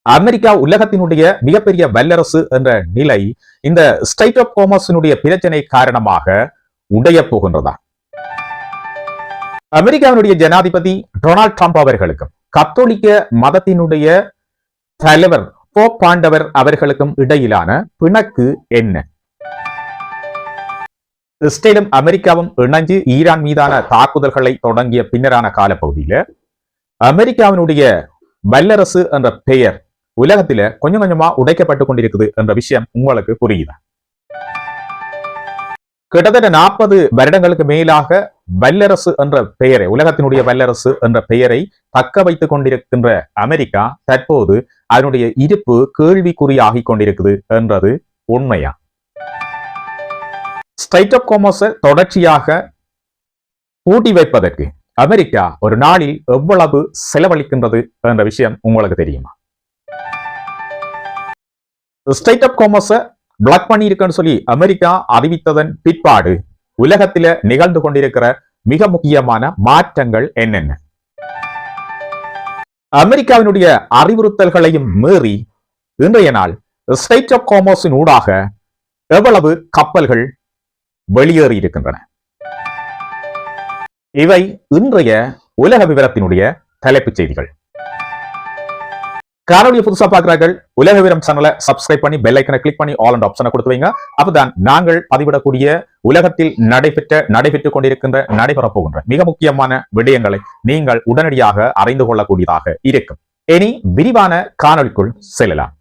America உலகத்தினுடைய மிகப்பெரிய வல்லரசு என்ற நிலை இந்த ஸ்ட்ரைட் ஆஃப் ஹோர்முஸினுடைய பிரச்சனை காரணமாக உடைய போகின்றதா? அமெரிக்காவினுடைய ஜனாதிபதி டொனால்ட் ட்ரம்ப் அவர்களுக்கும் கத்தோலிக்க மதத்தினுடைய தலைவர் போப் பாண்டவர் அவர்களுக்கும் இடையிலான பிணக்கு என்ன? இஸ்ரேலும் அமெரிக்காவும் இணைஞ்சு ஈரான் மீதான தாக்குதல்களை தொடங்கிய பின்னரான காலப்பகுதியில அமெரிக்காவினுடைய வல்லரசு என்ற பெயர் உலகத்தில கொஞ்சம் கொஞ்சமா உடைக்கப்பட்டு கொண்டிருக்குது என்ற விஷயம் உங்களுக்கு புரியுதா? கிட்டத்தட்ட 40 வருடங்களுக்கு மேலாக வல்லரசு என்ற பெயரை, உலகத்தினுடைய வல்லரசு என்ற பெயரை தக்க வைத்துக் கொண்டிருக்கின்ற அமெரிக்கா தற்போது அதனுடைய இருப்பு கேள்விக்குறியாகி கொண்டிருக்குது என்றது உண்மையா? ஸ்ட்ரைட் ஆஃப் ஹோர்முஸை தொடர்ச்சியாக பூட்டி வைப்பதற்கு அமெரிக்கா ஒரு நாளில் எவ்வளவு செலவழிக்கின்றது என்ற விஷயம் உங்களுக்கு தெரியுமா? ஸ்ட்ரைட் ஆஃப் ஹோர்முஸை பிளாக் பண்ணி இருக்குன்னு சொல்லி அமெரிக்கா அறிவித்ததன் பிற்பாடு உலகத்தில நிகழ்ந்து கொண்டிருக்கிற மிக முக்கியமான மாற்றங்கள் என்னென்ன? அமெரிக்காவினுடைய அறிவுறுத்தல்களையும் மீறி இன்றைய நாள் ஸ்ட்ரைட் ஆஃப் ஹோர்முஸின் ஊடாக எவ்வளவு கப்பல்கள் வெளியேறி இருக்கின்றன? இவை இன்றைய உலக விவரத்தினுடைய தலைப்புச் செய்திகள். காணொலியை புதுசா பார்க்கிறார்கள், உலக விவரம் சேனலை சப்ஸ்கிரைப் பண்ணி பெல் ஐக்கனை கிளிக் பண்ணி ஆல் அண்ட் ஆப்ஷனை கொடுத்து வைங்க. அப்பதான் நாங்கள் பதிவிடக்கூடிய உலகத்தில் நடைபெற்றுக் கொண்டிருக்கின்ற நடைபெறப் போகின்ற மிக முக்கியமான விடயங்களை நீங்கள் உடனடியாக அறிந்து கொள்ளக்கூடியதாக இருக்கும். இனி விரிவான காணொலிக்குள் செல்லலாம்.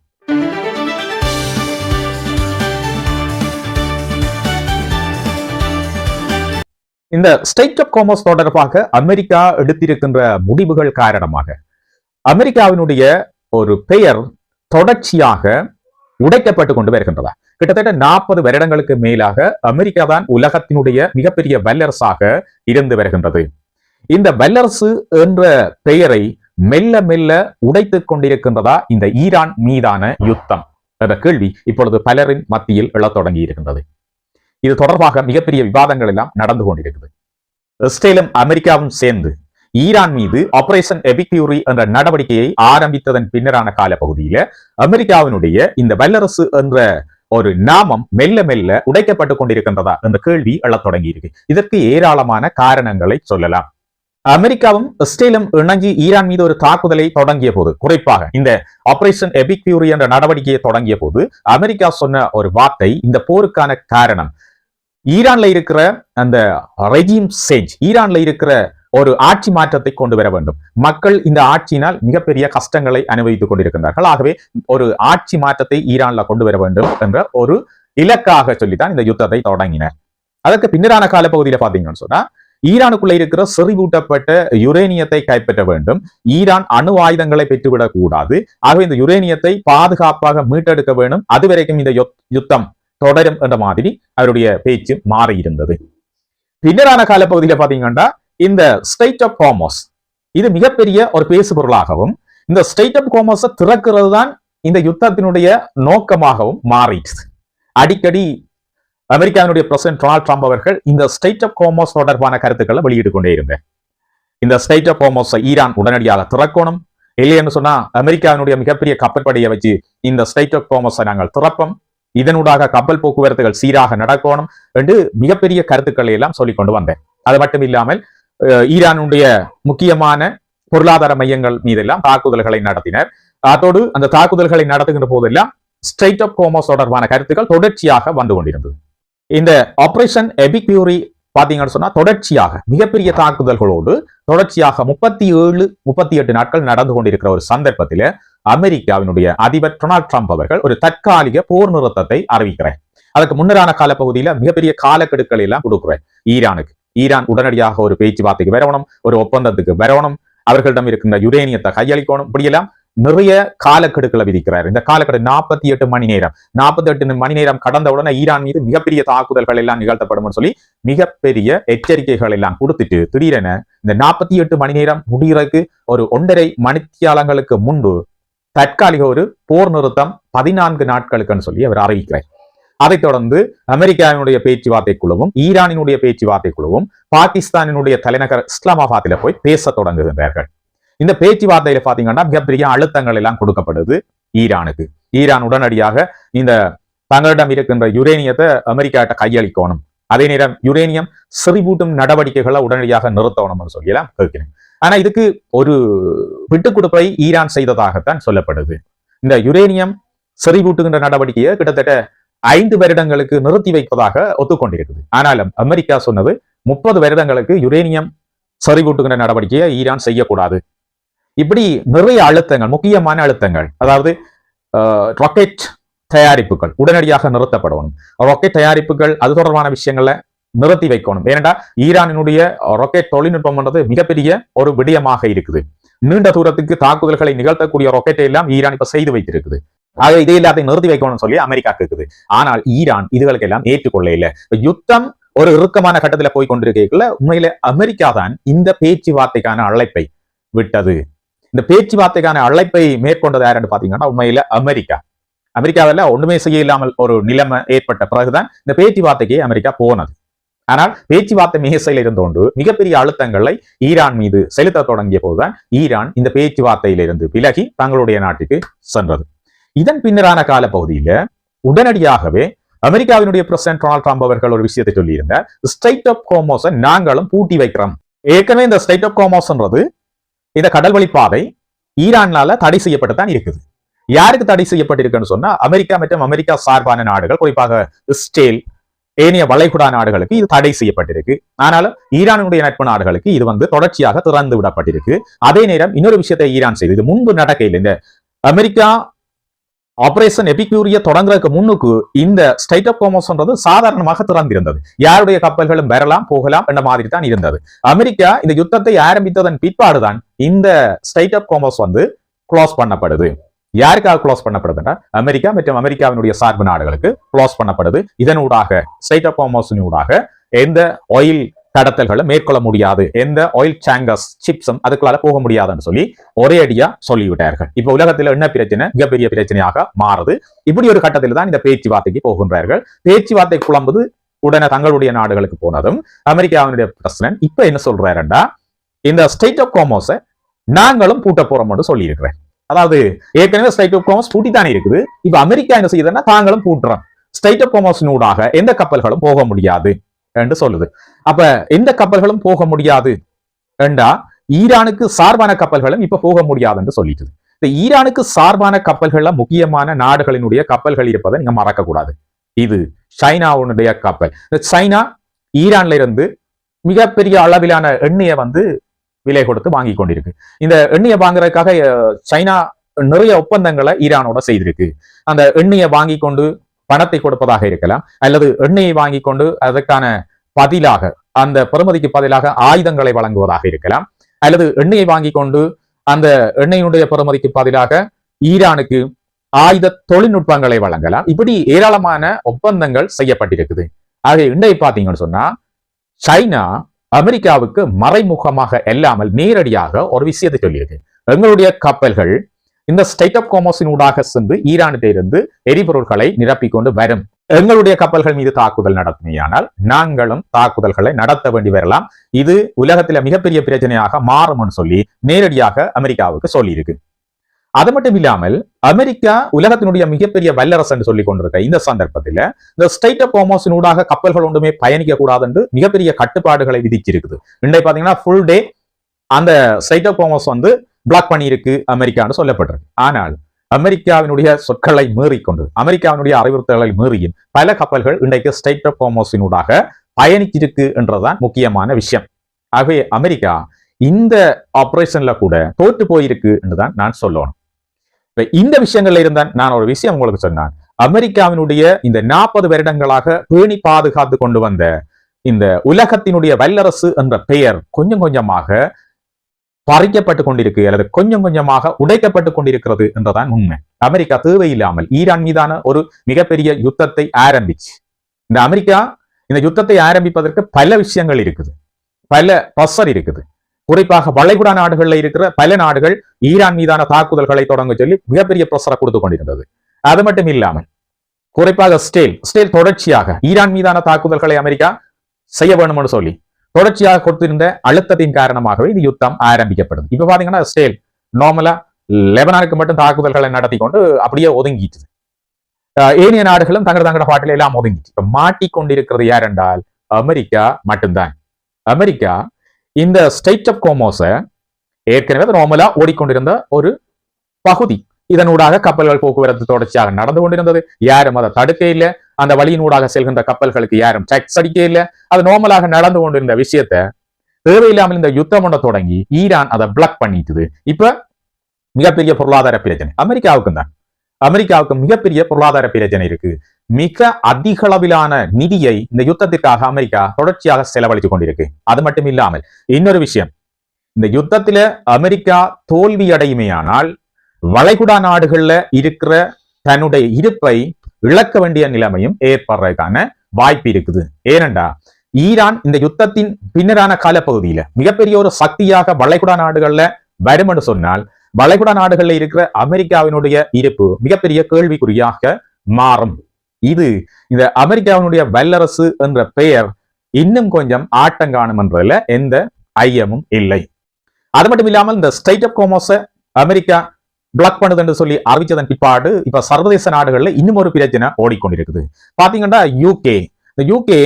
இந்த ஸ்ட்ரைட் ஆஃப் ஹோர்முஸ் தொடர்பாக அமெரிக்கா எடுத்திருக்கின்ற முடிவுகள் காரணமாக அமெரிக்காவினுடைய ஒரு பெயர் தொடர்ச்சியாக உடைக்கப்பட்டு கொண்டு வருகின்றதா? கிட்டத்தட்ட 40 வருடங்களுக்கு மேலாக அமெரிக்கா தான் உலகத்தினுடைய மிகப்பெரிய வல்லரசாக இருந்து வருகின்றது. இந்த வல்லரசு என்ற பெயரை மெல்ல மெல்ல உடைத்துக் கொண்டிருக்கின்றதா இந்த ஈரான் மீதான யுத்தம் என்ற கேள்வி இப்பொழுது பலரின் மத்தியில் எழத் தொடங்கி இருக்கின்றது. இது தொடர்பாக மிகப்பெரிய விவாதங்கள் எல்லாம் நடந்து கொண்டிருக்குது. இஸ்ரேலும் அமெரிக்காவும் சேர்ந்து ஈரான் மீது ஆபரேஷன் எபிக் ஃபியூரி என்ற நடவடிக்கையை ஆரம்பித்ததன் பின்னரான காலப்பகுதியில அமெரிக்காவினுடைய இந்த வல்லரசு என்ற ஒரு நாமம் மெல்ல மெல்ல உடைக்கப்பட்டு கொண்டிருக்கின்றதா என்ற கேள்வி எழத் தொடங்கி இருக்கு. இதற்கு ஏராளமான காரணங்களை சொல்லலாம். அமெரிக்காவும் இஸ்ரேலும் இணைஞ்சு ஈரான் மீது ஒரு தாக்குதலை தொடங்கிய போது, குறிப்பாக இந்த ஆபரேஷன் எபிக் ஃபியூரி என்ற நடவடிக்கையை தொடங்கிய போது அமெரிக்கா சொன்ன ஒரு வார்த்தை, இந்த போருக்கான காரணம் ஈரான்ல இருக்கிற அந்த ரெஜிம் சேஞ்ச், ஈரான்ல இருக்கிற ஒரு ஆட்சி மாற்றத்தை கொண்டு வர வேண்டும். மக்கள் இந்த ஆட்சியினால் மிகப்பெரிய கஷ்டங்களை அனுபவித்துக் கொண்டிருக்கின்றார்கள். ஆகவே ஒரு ஆட்சி மாற்றத்தை ஈரான்ல கொண்டு வர வேண்டும் என்ற ஒரு இலக்காக சொல்லித்தான் இந்த யுத்தத்தை தொடங்கினர். அதற்கு பின்னரான காலப்பகுதியில பாத்தீங்கன்னு சொன்னா ஈரானுக்குள்ள இருக்கிற செறிவூட்டப்பட்ட யுரேனியத்தை கைப்பற்ற வேண்டும், ஈரான் அணு ஆயுதங்களை பெற்றுவிடக் கூடாது, ஆகவே இந்த யுரேனியத்தை பாதுகாப்பாக மீட்டெடுக்க வேண்டும், அது வரைக்கும் இந்த யுத்தம் தொடரும் என்ற மாதிரி அவருடைய பேச்சு மாறி இருந்தது. பின்னரான காலப்பகுதியில பாத்தீங்கன்னா இந்த ஸ்ட்ரைட் ஆஃப் ஹோர்முஸ் இது மிகப்பெரிய ஒரு பேசு பொருளாகவும், இந்த ஸ்ட்ரைட் ஆஃப் ஹோர்முஸை திறக்கிறது தான் இந்த யுத்தத்தினுடைய நோக்கமாகவும் மாறிடுது. அடிக்கடி அமெரிக்காவினுடைய பிரசிடென்ட் டொனால்ட் ட்ரம்ப் அவர்கள் இந்த ஸ்ட்ரைட் ஆஃப் ஹோர்முஸ் தொடர்பான கருத்துக்களை வெளியிட்டு கொண்டே இருந்தார். இந்த ஸ்ட்ரைட் ஆஃப் ஹோர்முஸை ஈரான் உடனடியாக திறக்கணும், இல்லைன்னு சொன்னா அமெரிக்காவினுடைய மிகப்பெரிய கப்பற்படையை வச்சு இந்த ஸ்ட்ரைட் ஆஃப் ஹோர்முஸை நாங்கள் திறப்போம், இதனூடாக கப்பல் போக்குவரத்துகள் சீராக நடக்கணும் என்று மிகப்பெரிய கருத்துக்களை எல்லாம் சொல்லிக் கொண்டு வந்தேன். அது மட்டும் இல்லாமல் ஈரானுடைய முக்கியமான பொருளாதார மையங்கள் மீதெல்லாம் தாக்குதல்களை நடத்தினர். அதோடு அந்த தாக்குதல்களை நடத்துகின்ற போதெல்லாம் ஸ்ட்ரைட் ஆஃப் ஹோர்முஸ் தொடர்பான கருத்துக்கள் தொடர்ச்சியாக வந்து கொண்டிருந்தது. இந்த ஆபரேஷன் எபிக் ஃபியூரி பாத்தீங்கன்னு சொன்னா தொடர்ச்சியாக மிகப்பெரிய தாக்குதல்களோடு தொடர்ச்சியாக 37-38 நாட்கள் நடந்து கொண்டிருக்கிற ஒரு சந்தர்ப்பத்தில அமெரிக்காவினுடைய அதிபர் டொனால்ட் ட்ரம்ப் அவர்கள் ஒரு தற்காலிக போர் நிறுத்தத்தை அறிவிக்கிறார். அதுக்கு முன்னரான காலப்பகுதியில மிகப்பெரிய காலக்கெடுக்களை எல்லாம் கொடுக்கிறார் ஈரானுக்கு. ஈரான் உடனடியாக ஒரு பேச்சுவார்த்தைக்கு வரணும், ஒரு ஒப்பந்தத்துக்கு வரணும், அவர்களிடம் இருக்கின்ற யுரேனியத்தை கையளிக்கணும், இப்படியெல்லாம் நிறைய காலக்கெடுக்களை விதிக்கிறார். இந்த காலக்கெடு 48 மணி நேரம், 48 மணி நேரம் கடந்தவுடனே ஈரான் மீது மிகப்பெரிய தாக்குதல்கள் எல்லாம் நிகழ்த்தப்படும் சொல்லி மிகப்பெரிய எச்சரிக்கைகள் எல்லாம் கொடுத்துட்டு திடீரென இந்த 48 மணி நேரம் முடிகிறதுக்கு ஒரு 1.5 மணித்தியாலங்களுக்கு முன்பு தற்காலிக ஒரு போர் நிறுத்தம் 14 நாட்களுக்குன்னு சொல்லி அவர் அறிவிக்கிறார். அதைத் தொடர்ந்து அமெரிக்காவினுடைய பேச்சுவார்த்தை குழுவும் ஈரானினுடைய பேச்சுவார்த்தை குழுவும் பாகிஸ்தானினுடைய தலைநகர் இஸ்லாமாபாத்தில போய் பேச தொடங்குகின்றார்கள். இந்த பேச்சுவார்த்தையில பாத்தீங்கன்னா மிகப்பெரிய அழுத்தங்கள் எல்லாம் கொடுக்கப்படுது ஈரானுக்கு. ஈரான் உடனடியாக இந்த தங்களிடம் இருக்கின்ற யுரேனியத்தை அமெரிக்காட்ட கையளிக்கணும், அதே நேரம் யுரேனியம் செறிவூட்டும் நடவடிக்கைகளை உடனடியாக நிறுத்தணும்னு சொல்லி எல்லாம் கேட்கிறேன். ஆனா இதுக்கு ஒரு விட்டுக் கொடுப்பை ஈரான் செய்ததாகத்தான் சொல்லப்படுது. இந்த யுரேனியம் செறிவூட்டுகின்ற நடவடிக்கையை கிட்டத்தட்ட 5 வருடங்களுக்கு நிறுத்தி வைப்பதாக ஒத்துக்கொண்டிருக்குது. ஆனாலும் அமெரிக்கா சொன்னது 30 வருடங்களுக்கு யுரேனியம் செறிவூட்டுகின்ற நடவடிக்கையை ஈரான் செய்யக்கூடாது. இப்படி நிறைய அழுத்தங்கள், முக்கியமான அழுத்தங்கள், அதாவது ராக்கெட் தயாரிப்புகள் உடனடியாக நிறுத்தப்படணும், ராக்கெட் தயாரிப்புகள் அது தொடர்பான விஷயங்களை நிறுத்தி வைக்கணும். ஏனென்றா ஈரானினுடைய ராக்கெட் தொழில்நுட்பம் என்றது மிகப்பெரிய ஒரு விடயமாக இருக்குது. நீண்ட தூரத்துக்கு தாக்குதல்களை நிகழ்த்தக்கூடிய ராக்கெட்டை எல்லாம் ஈரான் இப்ப செய்து வைத்திருக்குது. ஆக இதை எல்லாத்தையும் நிறுத்தி வைக்கணும்னு சொல்லி அமெரிக்கா கேட்குது. ஆனால் ஈரான் இதுகளுக்கு எல்லாம் ஏற்றுக்கொள்ள இல்லை. யுத்தம் ஒரு இறுக்கமான கட்டத்தில் போய் கொண்டிருக்கல உண்மையில அமெரிக்கா தான் இந்த பேச்சுவார்த்தைக்கான அழைப்பை விட்டது. இந்த பேச்சுவார்த்தைக்கான அழைப்பை மேற்கொண்டது யாருன்னு பாத்தீங்கன்னா உண்மையில அமெரிக்காவில் ஒண்ணுமே செய்ய இல்லாமல் ஒரு நிலைமை ஏற்பட்ட பிறகுதான் இந்த பேச்சுவார்த்தைக்கு அமெரிக்கா போனது. ஆனால் பேச்சுவார்த்தை மேசையில் இருந்தோண்டு மிகப்பெரிய அழுத்தங்களை ஈரான் மீது செலுத்த தொடங்கிய போதுதான் ஈரான் இந்த பேச்சுவார்த்தையிலிருந்து விலகி தங்களுடைய நாட்டுக்கு சென்றது. இதன் பின்னரான கால பகுதியில உடனடியாகவே அமெரிக்காவினுடைய பிரசிடன்ட் டொனால்ட் ட்ரம்ப் அவர்கள் ஒரு விஷயத்தை சொல்லியிருந்தார். ஸ்ட்ரைட் ஆஃப் ஹோர்முஸை நாங்களும் பூட்டி வைக்கிறோம். ஏற்கனவே இந்த ஸ்ட்ரைட் ஆஃப் ஹோர்முஸ்ன்றது இந்த கடல்வழி பாதை ஈரானால தடை செய்யப்பட்டுதான் இருக்குது. யாருக்கு தடை செய்யப்பட்டிருக்குன்னு சொன்னா அமெரிக்கா மற்றும் அமெரிக்கா சார்பான நாடுகள், குறிப்பாக இஸ்ரேல், ஏனைய வளைகுடா நாடுகளுக்கு இது தடை செய்யப்பட்டிருக்கு. ஆனாலும் ஈரானுடைய நட்பு நாடுகளுக்கு இது தொடர்ச்சியாக திறந்து விடப்பட்டிருக்கு. அதே நேரம் இன்னொரு விஷயத்தை ஈரான் செய்து, இது முன்பு நடக்கையில் இந்த அமெரிக்கா ஆபரேஷன் எபிக்யூரிய தொடங்குறதுக்கு முன்னுக்கு இந்த ஸ்ட்ரைட் ஆஃப் ஹோர்முஸ்ன்றது சாதாரணமாக திறந்திருந்தது. யாருடைய கப்பல்களும் வரலாம் போகலாம் என்ற மாதிரி தான் இருந்தது. அமெரிக்கா இந்த யுத்தத்தை ஆரம்பித்ததன் பிற்பாடுதான் இந்த ஸ்ட்ரைட் ஆஃப் ஹோர்முஸ் க்ளோஸ் பண்ணப்படுது. யாருக்காக க்ளோஸ் பண்ணப்படுதுன்னா அமெரிக்கா மற்றும் அமெரிக்காவினுடைய சார்பு நாடுகளுக்கு க்ளோஸ் பண்ணப்படுது. இதனூடாக ஸ்ட்ரைட் ஆஃப் ஹோர்முஸினூடாக எந்த ஆயில் கடத்தல்களை மேற்கொள்ள முடியாது, எந்த ஆயில் டேங்கர்ஸ் சிப்ஸும் அதுக்குள்ளால போக முடியாதுன்னு சொல்லி ஒரே அடியா சொல்லிவிட்டார்கள். இப்ப உலகத்தில் என்ன பிரச்சனை மிகப்பெரிய பிரச்சனையாக மாறுது. இப்படி ஒரு கட்டத்தில் தான் இந்த பேச்சுவார்த்தைக்கு போகின்றார்கள். பேச்சுவார்த்தை குழம்புது உடனே தங்களுடைய நாடுகளுக்கு போனதும் அமெரிக்காவினுடைய பிரசிடன்ட் இப்ப என்ன சொல்றாருன்னா இந்த ஸ்ட்ரைட் ஆஃப் ஹோர்முஸை நாங்களும் பூட்ட போறோம்னு சொல்லி இருக்கிறேன். அதாவது ஏற்கனவே ஸ்ட்ரைட் ஆஃப் ஹோர்முஸ் பூட்டித்தானே இருக்குது. இப்ப அமெரிக்கா என்ன செய்யுதுன்னா தாங்களும் பூட்டுறோம், ஸ்ட்ரைட் ஆஃப் ஹோர்முஸினூடாக எந்த கப்பல்களும் போக முடியாது என்று சொல்லுது. அப்ப எந்த கப்பல்களும் போக முடியாது என்றா ஈரானுக்கு சார்பான கப்பல்களும் இப்ப போக முடியாது என்று சொல்லிட்டு, இந்த ஈரானுக்கு சார்பான கப்பல்கள்ல முக்கியமான நாடுகளினுடைய கப்பல்கள் இருப்பதை நீங்க மறக்க கூடாது. இது சைனாவுடைய கப்பல். சைனா ஈரான்ல இருந்து மிகப்பெரிய அளவிலான எண்ணெயை விலை கொடுத்து வாங்கி கொண்டிருக்கு. இந்த எண்ணெயை வாங்குறதுக்காக சைனா நிறைய ஒப்பந்தங்களை ஈரானோட செய்திருக்கு. அந்த எண்ணெயை வாங்கி கொண்டு பணத்தை கொடுப்பதாக இருக்கலாம், அல்லது எண்ணெயை வாங்கி கொண்டு அதற்கான பதிலாக அந்த பெறுமதிக்கு பதிலாக ஆயுதங்களை வழங்குவதாக இருக்கலாம், அல்லது எண்ணெயை வாங்கி கொண்டு அந்த எண்ணெயினுடைய பெறுமதிக்கு பதிலாக ஈரானுக்கு ஆயுத தொழில்நுட்பங்களை வழங்கலாம். இப்படி ஏராளமான ஒப்பந்தங்கள் செய்யப்பட்டிருக்குது. ஆக இன்றைய பாத்தீங்கன்னு சொன்னா சைனா அமெரிக்காவுக்கு மறைமுகமாக இல்லாமல் நேரடியாக ஒரு விஷயத்தை சொல்லியிருக்கு. எங்களுடைய கப்பல்கள் இந்த ஸ்ட்ரைட் ஆஃப் ஹோர்முஸினூடாக சென்று ஈரானிலிருந்து எரிபொருட்களை நிரப்பிக்கொண்டு வரும். எங்களுடைய கப்பல்கள் மீது தாக்குதல் நடத்துமையானால் நாங்களும் தாக்குதல்களை நடத்த வேண்டி வரலாம். இது உலகத்துல மிகப்பெரிய பிரச்சனையாக மாறும்னு சொல்லி நேரடியாக அமெரிக்காவுக்கு சொல்லியிருக்கு. அது மட்டும் இல்லாமல் அமெரிக்கா உலகத்தினுடைய மிகப்பெரிய வல்லரசு என்று சொல்லிக் கொண்டிருக்க இந்த சந்தர்ப்பத்தில் இந்த ஸ்ட்ரைட் ஆஃப் ஹோர்முஸினூடாக கப்பல்கள் ஒன்றுமே பயணிக்க கூடாது என்று மிகப்பெரிய கட்டுப்பாடுகளை விதிச்சிருக்குது. இன்றைக்கு பாத்தீங்கன்னா ஃபுல் டே அந்த ஸ்ட்ரைட் ஆஃப் ஹோர்முஸ் பிளாக் பண்ணியிருக்கு அமெரிக்கான்னு சொல்லப்பட்டிருக்கு. ஆனால் அமெரிக்காவினுடைய சொற்களை மீறிக்கொண்டு அமெரிக்காவினுடைய அறிவுறுத்தல்களை மீறியும் பல கப்பல்கள் இன்றைக்கு ஸ்ட்ரைட் ஆஃப் ஹோர்முஸினூடாக பயணிச்சிருக்கு என்றதான் முக்கியமான விஷயம். ஆகவே அமெரிக்கா இந்த ஆபரேஷன்ல கூட தோற்று போயிருக்கு என்றுதான் நான் சொல்லணும். இந்த விஷயங்கள்ல இருந்தான் நான் ஒரு விஷயம் உங்களுக்கு சொன்னேன். அமெரிக்காவினுடைய இந்த 40 வருடங்களாக பேணி பாதுகாத்து கொண்டு வந்த இந்த உலகத்தினுடைய வல்லரசு என்ற பெயர் கொஞ்சம் கொஞ்சமாக பறிக்கப்பட்டு கொண்டிருக்கு, அல்லது கொஞ்சம் கொஞ்சமாக உடைக்கப்பட்டு கொண்டிருக்கிறது என்றதான் உண்மை. அமெரிக்கா தேவையில்லாமல் ஈரான் மீதான ஒரு மிகப்பெரிய யுத்தத்தை ஆரம்பிச்சு, இந்த அமெரிக்கா இந்த யுத்தத்தை ஆரம்பிப்பதற்கு பல விஷயங்கள் இருக்குது, பல ப்ரெஷர் இருக்குது. குறிப்பாக வளைகுடா நாடுகள்ல இருக்கிற பல நாடுகள் ஈரான் மீதான தாக்குதல்களை தொடங்க சொல்லி மிகப்பெரிய ப்ரெஷரை கொடுத்து கொண்டிருந்தது. அது மட்டும் இல்லாமல் குறிப்பாக ஸ்டேல் தொடர்ச்சியாக ஈரான் மீதான தாக்குதல்களை அமெரிக்கா செய்ய வேணும்னு சொல்லி தொடர்ச்சியாக கொடுத்திருந்த அழுத்தத்தின் காரணமாகவே இந்த யுத்தம் ஆரம்பிக்கப்படும். இப்ப பாத்தீங்கன்னா இஸ்ரேல் நார்மலா லெபனானுக்கு மட்டும் தாக்குதல்களை நடத்தி கொண்டு அப்படியே ஒதுங்கிட்டு, ஏனைய நாடுகளும் தங்களோட பாட்டில எல்லாம் ஒதுங்கிட்டு. இப்ப மாட்டிக்கொண்டிருக்கிறது யார் என்றால் அமெரிக்கா மட்டும்தான். அமெரிக்கா இந்த ஸ்ட்ரெய்ட் ஆஃப் ஹோர்முஸ ஏற்கனவே நார்மலா ஓடிக்கொண்டிருந்த ஒரு பகுதி, இதனூடாக கப்பல்கள் போக்குவரத்து தொடர்ச்சியாக நடந்து கொண்டிருந்தது. யாரும் அதை தடுக்க இல்லை. அந்த வழியினூடாக செல்கின்ற கப்பல்களுக்கு யாரும் டேக்ஸ் அடிக்க இல்லை. அது நார்மலாக நடந்து கொண்டிருந்த விஷயத்த தேவையில்லாமல் இந்த யுத்தம் ஒன்றை தொடங்கி ஈரான் அதை பிளாக் பண்ணிட்டுது. இப்ப மிகப்பெரிய பொருளாதார பிரச்சனை அமெரிக்காவுக்கும் தான். அமெரிக்காவுக்கு மிகப்பெரிய பொருளாதார பிரச்சனை இருக்கு. மிக அதிக அளவிலான நிதியை இந்த யுத்தத்திற்காக அமெரிக்கா தொடர்ச்சியாக செலவழித்து கொண்டிருக்கு. அது மட்டும் இல்லாமல் இன்னொரு விஷயம், இந்த யுத்தத்தில அமெரிக்கா தோல்வி அடையுமேயானால் வளைகுடா நாடுகள்ல இருக்கிற தன்னுடைய இருப்பை இழக்க வேண்டிய நிலைமையும் ஏற்படுறதுக்கான வாய்ப்பு இருக்குது. ஏனென்றா ஈரான் இந்த யுத்தத்தின் பின்னரான காலப்பகுதியில மிகப்பெரிய ஒரு சக்தியாக வளைகுடா நாடுகள்ல வரும் என்று சொன்னால் வளைகுடா நாடுகள்ல இருக்கிற அமெரிக்காவினுடைய இருப்பு மிகப்பெரிய கேள்விக்குறியாக மாறும். இது இந்த அமெரிக்காவினுடைய வல்லரசு என்ற பெயர் இன்னும் கொஞ்சம் ஆட்டம் காணும் என்றதுல எந்த ஐயமும் இல்லை. அது மட்டும் இல்லாமல் இந்த ஸ்ட்ரெய்ட் ஆஃப் ஹோர்முஸ அமெரிக்கா பிளாக் பண்ணுது என்று சொல்லி அறிவிச்சதன் பிற்பாடு இப்ப சர்வதேச நாடுகள்ல இன்னும் ஒரு பிரச்சனை ஓடிக்கொண்டிருக்குது. பாத்தீங்கன்னா யூகே, இந்த யூகே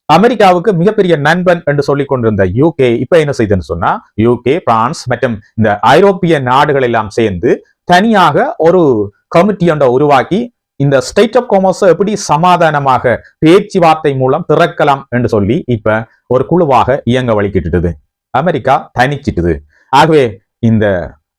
அமெரிக்காவுக்கு மிகப்பெரிய நண்பன் என்று சொல்லிக் கொண்டிருந்த யூகே இப்ப என்ன செய்யுதுன்னு சொன்னா யூகே, பிரான்ஸ் மற்றும் இந்த ஐரோப்பிய நாடுகள் எல்லாம் சேர்ந்து தனியாக ஒரு கமிட்டி ஒன்றை உருவாக்கி இந்த ஸ்ட்ரெய்ட் ஆஃப் ஹோர்முஸ எப்படி சமாதானமாக பேச்சுவார்த்தை மூலம் திறக்கலாம் என்று சொல்லி இப்ப ஒரு குழுவாக இயங்க வழிகிட்டுது. அமெரிக்கா தனிச்சிட்டுது. ஆகவே இந்த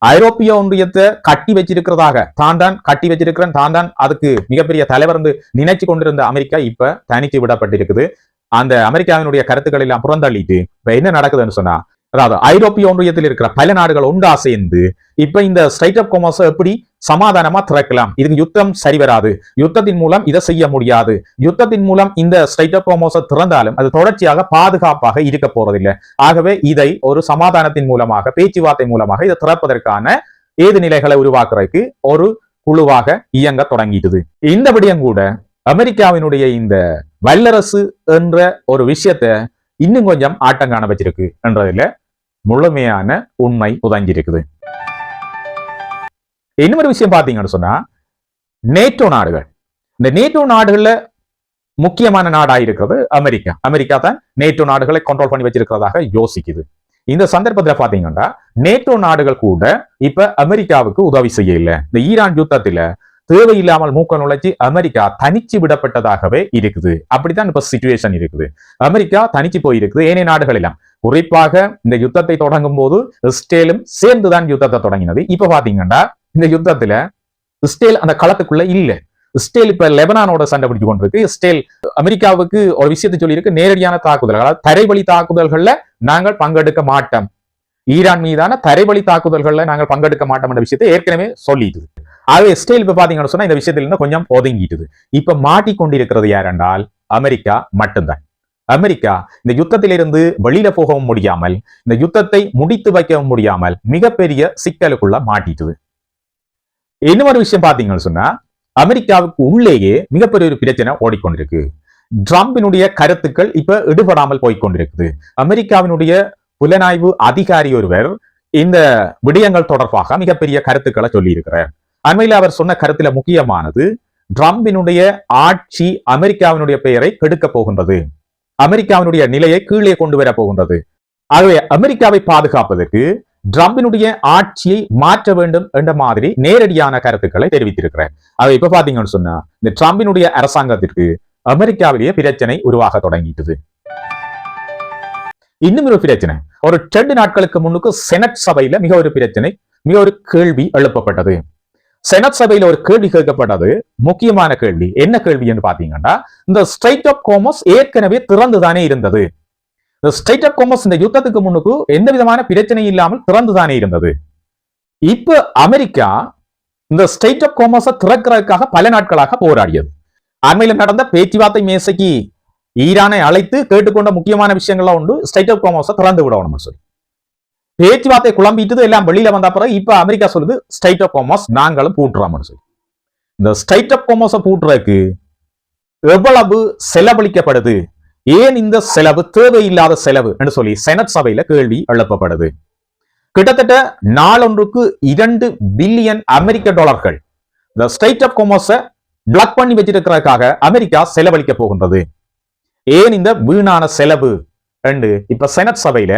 ஐரோப்பிய ஒன்றியத்தை கட்டி வச்சிருக்கிறதாக தான் கட்டி வச்சிருக்கிறேன், தான் அதுக்கு மிகப்பெரிய தலைவர் நினைச்சு கொண்டிருந்த அமெரிக்கா இப்ப தனிச்சு விடப்பட்டிருக்குது. அந்த அமெரிக்காவினுடைய கருத்துக்கள் எல்லாம் புறந்தள்ளிட்டு இப்ப என்ன நடக்குதுன்னு சொன்னா, அதாவது ஐரோப்பிய ஒன்றியத்தில் இருக்கிற பல நாடுகள் ஒன்றா சேர்ந்து இப்ப இந்த ஸ்ட்ரெய்ட் ஆஃப் ஹோர்முஸ எப்படி சமாதானமா திறக்கலாம், இதுக்கு யுத்தம் சரி வராது, யுத்தத்தின் மூலம் இதை செய்ய முடியாது, யுத்தத்தின் மூலம் இந்த ஸ்ட்ரெய்ட் ஆஃப் ஹோர்முஸ திறந்தாலும் அது தொடர்ச்சியாக பாதுகாப்பாக இருக்க போறதில்லை. ஆகவே இதை ஒரு சமாதானத்தின் மூலமாக பேச்சுவார்த்தை மூலமாக இதை திறப்பதற்கான ஏது நிலைகளை உருவாக்குறதுக்கு ஒரு குழுவாக இயங்க தொடங்கிட்டது. இந்த விடயம் கூட அமெரிக்காவினுடைய இந்த வல்லரசு என்ற ஒரு விஷயத்தை இன்னும் கொஞ்சம் ஆட்டம் காண வச்சிருக்கு என்றதுல முழுமையான உண்மை புதஞ்சிருக்குது. இன்னொரு விஷயம் பாத்தீங்கன்னு சொன்னா நேட்டோ நாடுகள், இந்த நேட்டோ நாடுகள்ல முக்கியமான நாடாயிருக்கிறது அமெரிக்கா. அமெரிக்கா தான் நேட்டோ நாடுகளை கண்ட்ரோல் பண்ணி வச்சிருக்கிறதாக யோசிக்குது. இந்த சந்தர்ப்பத்தில் பாத்தீங்கன்னா நேட்டோ நாடுகள் கூட இப்ப அமெரிக்காவுக்கு உதவி செய்ய இல்லை. இந்த ஈரான் யுத்தத்துல தேவையில்லாமல் மூக்க நுழைச்சி அமெரிக்கா தனிச்சு விடப்பட்டதாகவே இருக்குது. அப்படித்தான் இப்ப சிச்சுவேஷன் இருக்குது. அமெரிக்கா தனிச்சு போயிருக்குது. ஏனைய நாடுகள் எல்லாம் குறிப்பாக இந்த யுத்தத்தை தொடங்கும் போது இஸ்ரேலும் சேர்ந்துதான் யுத்தத்தை தொடங்கினது. இப்ப பாத்தீங்கன்னா இந்த யுத்தத்துல இஸ்ரேல் அந்த களத்துக்குள்ள இல்ல. இஸ்ரேல் இப்ப லெபனானோட சண்டை பிடிச்சு கொண்டிருக்கு. இஸ்ரேல் அமெரிக்காவுக்கு ஒரு விஷயத்தை சொல்லி இருக்கு, நேரடியான தாக்குதல்கள், அதாவது தரைவழி தாக்குதல்கள்ல நாங்கள் பங்கெடுக்க மாட்டோம், ஈரான் மீதான தரைவழி தாக்குதல்கள்ல நாங்கள் பங்கெடுக்க மாட்டோம் என்ற விஷயத்தை ஏற்கனவே சொல்லிட்டு. ஆகவே இஸ்ரேல் இப்ப பாத்தீங்கன்னு சொன்னா இந்த விஷயத்துல இருந்து கொஞ்சம் ஒதுங்கிட்டுது. இப்ப மாட்டிக்கொண்டிருக்கிறது யார் என்றால் அமெரிக்கா மட்டும்தான். அமெரிக்கா இந்த யுத்தத்திலிருந்து வெளியில போகவும் முடியாமல், இந்த யுத்தத்தை முடித்து வைக்கவும் முடியாமல் மிகப்பெரிய சிக்கலுக்குள்ள மாட்டிட்டுது. இன்னொரு விஷயம் பாத்தீங்கன்னு சொன்னா அமெரிக்காவுக்கு உள்ளேயே மிகப்பெரிய ஒரு பிரச்சனை ஓடிக்கொண்டிருக்கு. ட்ரம்பினுடைய கருத்துக்கள் இப்ப எடுபடாமல் போய்கொண்டிருக்குது. அமெரிக்காவினுடைய புலனாய்வு அதிகாரி ஒருவர் இந்த விடயங்கள் தொடர்பாக மிகப்பெரிய கருத்துக்களை சொல்லி இருக்கிறார். அண்மையில் அவர் சொன்ன கருத்துல முக்கியமானது, ட்ரம்பினுடைய ஆட்சி அமெரிக்காவினுடைய பெயரை கெடுக்க போகின்றது, அமெரிக்காவினுடைய நிலையை கீழே கொண்டு வர போகின்றது. ஆகவே அமெரிக்காவை பாதுகாப்பதற்கு ட்ரம்பினுடைய ஆட்சியை மாற்ற வேண்டும் என்ற மாதிரி நேரடியான கருத்துக்களை தெரிவித்திருக்கிறார். அதை இப்ப பாத்தீங்கன்னு சொன்னா இந்த ட்ரம்பினுடைய அரசாங்கத்திற்கு அமெரிக்காவிலேயே பிரச்சனை உருவாக தொடங்கிட்டது. இன்னும் ஒரு பிரச்சனை, ஒரு 2 நாட்களுக்கு முன்னுக்கு செனட் சபையில மிக ஒரு பிரச்சனை, மிக ஒரு கேள்வி எழுப்பப்பட்டது. செனட் சபையில ஒரு கேள்வி கேட்கப்பட்டது, முக்கியமான கேள்வி. என்ன கேள்வி என்று பாத்தீங்கன்னா, இந்த ஸ்ட்ரெய்ட் ஆஃப் ஹோர்முஸ் ஏற்கனவே திறந்துதானே இருந்தது. இந்த ஸ்ட்ரெய்ட் ஆஃப் ஹோர்முஸ் இந்த யுத்தத்துக்கு முன்னுக்கு எந்த விதமான பிரச்சனை இல்லாமல் திறந்துதானே இருந்தது. இப்ப அமெரிக்கா இந்த ஸ்ட்ரெய்ட் ஆஃப் ஹோர்முஸை திறக்கிறதுக்காக பல நாட்களாக போராடியது. அண்மையில் நடந்த பேச்சுவார்த்தை மேசைக்கு ஈரானை அழைத்து கேட்டுக்கொண்ட முக்கியமான விஷயங்கள்லாம் உண்டு, ஸ்ட்ரெய்ட் ஆஃப் ஹோர்முஸை திறந்து விடணும் சொல்லி. பேச்சுவார்த்தை குழம்பிட்டு எல்லாம் வெளியில வந்த பிறகு இப்ப அமெரிக்கா சொல்லுது ஸ்ட்ரெய்ட் ஆஃப் ஹோர்முஸ் நாங்களும் பூட்டுறோம்னு சொல்லி. இந்த ஸ்ட்ரெய்ட் ஆஃப் ஹோர்முஸை பூட்டுறதுக்கு எவ்வளவு செலவழிக்கப்படுது, ஏன் இந்த செலவு தேவையில்லாத செலவு என்று சொல்லி செனட் சபையில கேள்வி எழுப்பப்படுது. கிட்டத்தட்ட நாளொன்றுக்கு 2 பில்லியன் அமெரிக்க டாலர்கள் இந்த ஸ்டேட் ஆஃப் காமர்ஸை பிளாக் பண்ணி வச்சிருக்கிறதுக்காக அமெரிக்கா செலவழிக்க போகின்றது. ஏன் இந்த வீணான செலவு என்று இப்ப செனட் சபையில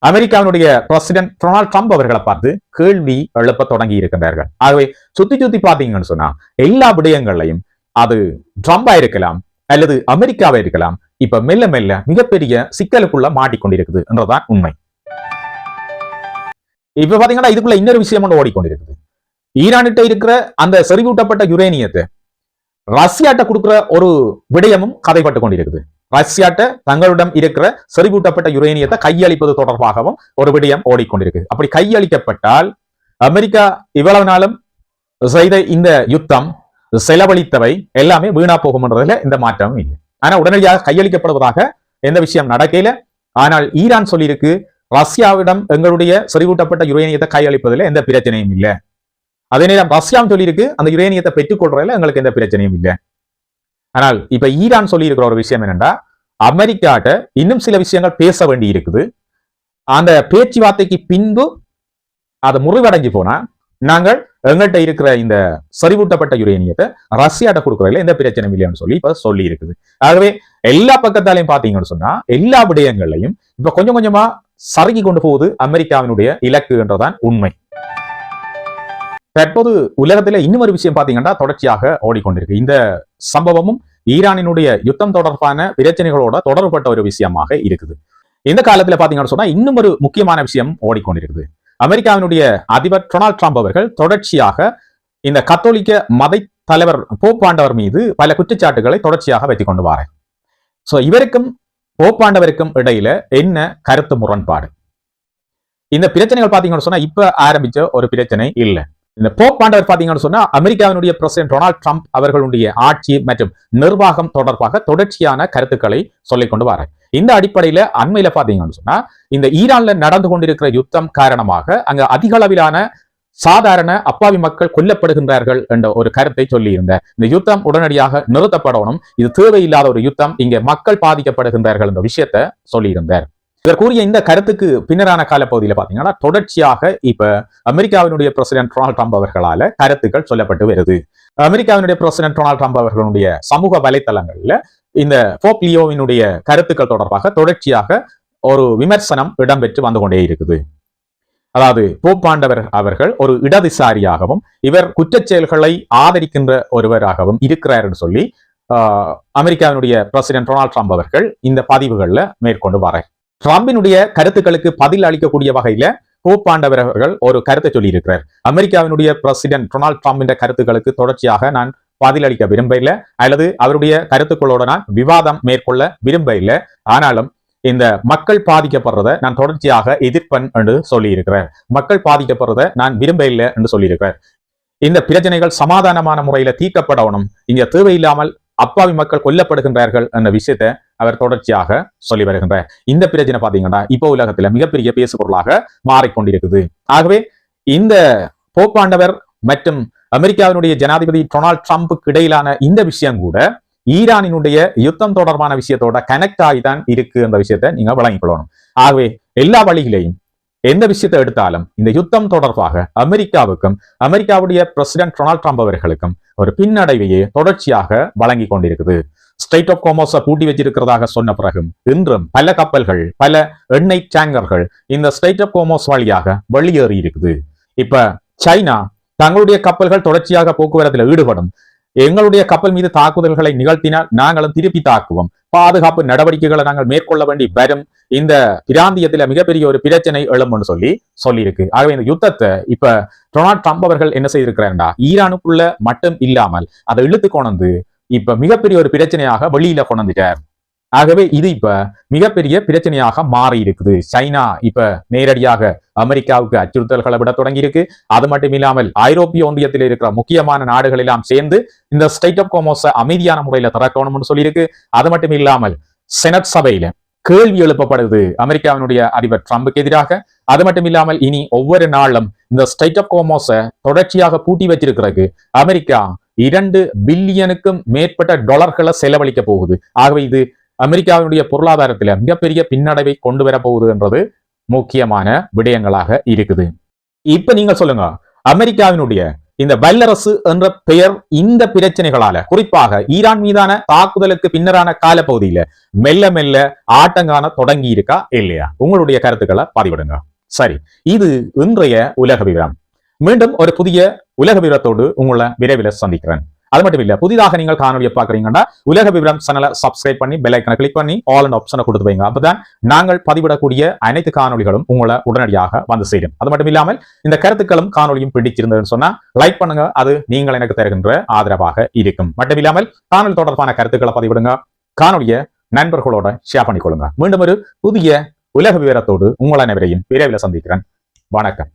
அமெரிக்காவினுடைய பிரசிடென்ட் டொனால்ட் ட்ரம்ப் அவர்களை பார்த்து கேள்வி எழுப்ப தொடங்கி இருக்கின்றார்கள். ஆகவே சுத்தி சுத்தி பாத்தீங்கன்னு சொன்னா எல்லா விடயங்களையும் அது ட்ரம்பா இருக்கலாம் அல்லது அமெரிக்காவா இருக்கலாம், இப்ப மெல்ல மெல்ல மிகப்பெரிய சிக்கலுக்குள்ள மாட்டிக்கொண்டிருக்குது என்றதான் உண்மை. இப்ப பாத்தீங்கன்னா இதுக்குள்ள இன்னொரு விஷயம் ஒன்று ஓடிக்கொண்டிருக்குது. ஈரானிட்ட இருக்கிற அந்த செறிவூட்டப்பட்ட யுரேனியத்தை ரஷ்யாட்ட கொடுக்கிற ஒரு விடயமும் கதைப்பட்டு கொண்டிருக்குது. ரஷ்யாட்ட தங்களிடம் இருக்கிற செறிவூட்டப்பட்ட யுரேனியத்தை கையளிப்பது தொடர்பாகவும் ஒரு விடயம் ஓடிக்கொண்டிருக்கு. அப்படி கையளிக்கப்பட்டால் அமெரிக்கா இவ்வளவு நாளும் செய்த இந்த யுத்தம் செலவழித்தவை எல்லாமே வீணா போகும்ன்றதுல இந்த மாற்றமும் இல்லை. ஆனா உடனடியாக கையளிக்கப்படுவதாக எந்த விஷயம் நடக்கையில, ஆனால் ஈரான் சொல்லியிருக்கு ரஷ்யாவிடம் எங்களுடைய செறிவூட்டப்பட்ட யுரேனியத்தை கையளிப்பதில் எந்த பிரச்சனையும் இல்லை. அதே நேரம் ரஷ்யாவும் சொல்லியிருக்கு அந்த யுரேனியத்தை பெற்றுக்கொள்றதுல எங்களுக்கு எந்த பிரச்சனையும் இல்லை. ஆனால் இப்ப ஈரான் சொல்லி இருக்கிற ஒரு விஷயம் என்னன்னா, அமெரிக்காட்ட இன்னும் சில விஷயங்கள் பேச வேண்டி இருக்குது. அந்த பேச்சுவார்த்தைக்கு பின்பு அதை முறிவடைஞ்சு போனா நாங்கள் எங்கள்கிட்ட இருக்கிற இந்த செறிவூட்டப்பட்ட யுரேனியத்தை ரஷ்யாட்ட கொடுக்கறதுல எந்த பிரச்சனையும் இல்லைன்னு சொல்லி இப்ப சொல்லி இருக்குது. ஆகவே எல்லா பக்கத்தாலையும் பாத்தீங்கன்னு சொன்னா எல்லா விடயங்களையும் இப்ப கொஞ்சம் கொஞ்சமா சறுக்கி கொண்டு போகுது அமெரிக்காவினுடைய இலக்கு என்றதான் உண்மை. தற்போது உலகத்துல இன்னும் ஒரு விஷயம் பாத்தீங்கன்னா தொடர்ச்சியாக ஓடிக்கொண்டிருக்கு. இந்த சம்பவமும் ஈரானினுடைய யுத்தம் தொடர்பான பிரச்சனைகளோட தொடர்பட்ட ஒரு விஷயமாக இருக்குது. இந்த காலத்துல பாத்தீங்கன்னு சொன்னா இன்னும் ஒரு முக்கியமான விஷயம் ஓடிக்கொண்டிருக்குது. அமெரிக்காவினுடைய அதிபர் டொனால்ட் ட்ரம்ப் அவர்கள் தொடர்ச்சியாக இந்த கத்தோலிக்க மத தலைவர் போப்பாண்டவர் மீது பல குற்றச்சாட்டுகளை தொடர்ச்சியாக வைத்துக் கொண்டு வார. சோ இவருக்கும் போப்பாண்டவருக்கும் இடையில என்ன கருத்து முரண்பாடு? இந்த பிரச்சனைகள் பாத்தீங்கன்னு சொன்னா இப்ப ஆரம்பிச்ச ஒரு பிரச்சனை இல்லை. இந்த போப்பாண்டவர் பாத்தீங்கன்னு சொன்னா அமெரிக்காவினுடைய பிரசிடென்ட் டொனால்ட் ட்ரம்ப் அவர்களுடைய ஆட்சி மற்றும் நிர்வாகம் தொடர்பாக தொடர்ச்சியான கருத்துக்களை சொல்லிக் கொண்டு வர. இந்த அடிப்படையில அண்மையில பாத்தீங்கன்னு சொன்னா இந்த ஈரான்ல நடந்து கொண்டிருக்கிற யுத்தம் காரணமாக அங்க அதிக அளவிலான சாதாரண அப்பாவி மக்கள் கொல்லப்படுகின்றார்கள் என்ற ஒரு கருத்தை சொல்லி இருந்த இந்த யுத்தம் உடனடியாக நிறுத்தப்படணும், இது தேவையில்லாத ஒரு யுத்தம், இங்க மக்கள் பாதிக்கப்படுகின்றார்கள் என்ற விஷயத்த சொல்லியிருந்தார். இவர் கூறிய இந்த கருத்துக்கு பின்னரான காலப்பகுதியில் பாத்தீங்கன்னா தொடர்ச்சியாக இப்ப அமெரிக்காவினுடைய பிரசிடென்ட் டொனால்ட் ட்ரம்ப் அவர்களால கருத்துக்கள் சொல்லப்பட்டு வருது. அமெரிக்காவினுடைய பிரசிடென்ட் டொனால்ட் ட்ரம்ப் அவர்களுடைய சமூக வலைத்தளங்கள்ல இந்த போப் லியோவினுடைய கருத்துக்கள் தொடர்பாக தொடர்ச்சியாக ஒரு விமர்சனம் இடம்பெற்று வந்து கொண்டே இருக்குது. அதாவது போப்பாண்டவர் அவர்கள் ஒரு இடதுசாரியாகவும் இவர் குற்றச் செயல்களை ஆதரிக்கின்ற ஒருவராகவும் இருக்கிறார் என்று சொல்லி அமெரிக்காவினுடைய பிரசிடென்ட் டொனால்ட் ட்ரம்ப் அவர்கள் இந்த பதிவுகள்ல மேற்கொண்டு வர. ட்ரம்பினுடைய கருத்துக்களுக்கு பதில் அளிக்கக்கூடிய வகையில போப்பாண்டவர் அவர்கள் ஒரு கருத்தை சொல்லி இருக்கிறார். அமெரிக்காவினுடைய பிரசிடென்ட் டொனால்ட் ட்ரம்பின் கருத்துக்களுக்கு தொடர்ச்சியாக நான் பதிலளிக்க விரும்ப இல்லை, அல்லது அவருடைய கருத்துக்களோட நான் விவாதம் மேற்கொள்ள விரும்ப இல்லை. ஆனாலும் இந்த மக்கள் பாதிக்கப்படுறத நான் தொடர்ச்சியாக எதிர்ப்பேன் என்று சொல்லி இருக்கிறார். மக்கள் பாதிக்கப்படுறத நான் விரும்ப இல்லை என்று சொல்லி இருக்கிறார். இந்த பிரச்சனைகள் சமாதானமான முறையில தீர்க்கப்படணும், இங்க தேவையில்லாமல் அப்பாவி மக்கள் கொல்லப்படுகின்றார்கள் என்ற விஷயத்தை அவர் தொடர்ச்சியாக சொல்லி வருகின்றார். இந்த பிரச்சனை பாத்தீங்கன்னா இப்போ உலகத்துல மிகப்பெரிய பேசுபொருளாக மாறிக்கொண்டிருக்குது. ஆகவே இந்த போப்பாண்டவர் மற்றும் அமெரிக்காவினுடைய ஜனாதிபதி டொனால்ட் ட்ரம்புக்கு இடையிலான இந்த விஷயம் கூட ஈரானினுடைய யுத்தம் தொடர்பான விஷயத்தோட கனெக்ட் ஆகிதான் இருக்கு என்ற விஷயத்தை நீங்க வழங்கிக் கொள்ளணும். ஆகவே எல்லா வழிகளையும் எந்த விஷயத்தை எடுத்தாலும் இந்த யுத்தம் தொடர்பாக அமெரிக்காவுக்கும் அமெரிக்காவுடைய பிரசிடென்ட் டொனால்ட் ட்ரம்ப் அவர்களுக்கும் ஒரு பின்னடைவையே தொடர்ச்சியாக வழங்கி கொண்டிருக்குது. ஸ்ட்ரெய்ட் ஆஃப் ஹார்முஸை பூட்டி வச்சிருக்கிறதாக சொன்ன பிறகும் இன்றும் பல கப்பல்கள், பல எண்ணெய் டேங்கர்கள் இந்த ஸ்ட்ரெய்ட் ஆஃப் ஹார்முஸ் வழியாக வெளியேறி இருக்குது. இப்ப சைனா தங்களுடைய கப்பல்கள் தொடர்ச்சியாக போக்குவரத்தில் ஈடுபடும், எங்களுடைய கப்பல் மீது தாக்குதல்களை நிகழ்த்தினால் நாங்களும் திருப்பி தாக்குவோம், பாதுகாப்பு நடவடிக்கைகளை நாங்கள் மேற்கொள்ள வேண்டி வரும், இந்த பிராந்தியத்துல மிகப்பெரிய ஒரு பிரச்சனை எழும்புன்னு சொல்லி இருக்கு. ஆகவே இந்த யுத்தத்தை இப்ப டொனால்ட் ட்ரம்ப் அவர்கள் என்ன செய்திருக்கிறார்டா, ஈரானுக்குள்ள மட்டும் இல்லாமல் அதை இழுத்து கொண்டு இப்ப மிகப்பெரிய ஒரு பிரச்சனையாக வெளியில கொண்டுட்டார். ஆகவே இது இப்ப மிகப்பெரிய பிரச்சனையாக மாறி இருக்குது. சைனா இப்ப நேரடியாக அமெரிக்காவுக்கு அச்சுறுத்தல்களை விட தொடங்கி இருக்கு. அது மட்டும் இல்லாமல் ஐரோப்பிய ஒன்றியத்தில் இருக்கிற முக்கியமான நாடுகள் எல்லாம் சேர்ந்து இந்த ஸ்ட்ரெய்ட் ஆஃப் ஹார்முஸை அமைதியான முறையில திறக்கணும்னு சொல்லியிருக்கு. அது மட்டும் இல்லாமல் செனட் சபையில கேள்வி எழுப்பப்படுது அமெரிக்காவினுடைய அதிபர் ட்ரம்புக்கு எதிராக. அது மட்டும் இல்லாமல் இனி ஒவ்வொரு நாளும் இந்த ஸ்ட்ரெய்ட் ஆஃப் ஹார்முஸை தொடர்ச்சியாக பூட்டி வச்சிருக்கிறதுக்கு அமெரிக்கா $2 பில்லியனுக்கும் மேற்பட்ட டாலர்களை செலவழிக்க போகுது. ஆகவே இது அமெரிக்காவினுடைய பொருளாதாரத்தில் மிகப்பெரிய பின்னடைவை கொண்டு வர போகுது என்றது முக்கியமான விடயங்களாக இருக்குது. இப்ப நீங்க சொல்லுங்க, அமெரிக்காவினுடைய இந்த வல்லரசு என்ற பெயர் இந்த பிரச்சனைகளால, குறிப்பாக ஈரான் மீதான தாக்குதலுக்கு பின்னரான காலப்பகுதியில மெல்ல மெல்ல ஆட்டங்கான தொடங்கி இருக்கா இல்லையா? உங்களுடைய கருத்துக்களை பதிவிடுங்க. சரி, இது இன்றைய உலக விவரம். மீண்டும் ஒரு புதிய உலக விவரத்தோடு உங்களை விரைவில் சந்திக்கிறேன். அது மட்டும் இல்ல, புதிதாக நீங்கள் காணொலியை பாக்குறீங்கன்னா உலக விவரம் சேனலை சப்ஸ்கிரைப் பண்ணி பெல் ஐக்கனை கிளிக் பண்ணி ஆல் அண்ட் ஆப்ஷனை கொடுத்து வைங்க. அப்பதான் நாங்கள் பதிவிடக்கூடிய அனைத்து காணொலிகளும் உங்களை உடனடியாக வந்து சேரும். அது மட்டும் இல்லாமல் இந்த கருத்துக்களும் காணொலியும் பிடிச்சிருந்ததுன்னு சொன்னா லைக் பண்ணுங்க. அது நீங்கள் எனக்கு தருகின்ற ஆதரவாக இருக்கும். மட்டும் இல்லாமல் காணொலி தொடர்பான கருத்துக்களை பதிவிடுங்க. காணொலியை நண்பர்களோட ஷேர் பண்ணிக்கொள்ளுங்க. மீண்டும் ஒரு புதிய உலக விவரத்தோடு உங்கள் அனைவரையும் விரைவில் சந்திக்கிறேன். வணக்கம்.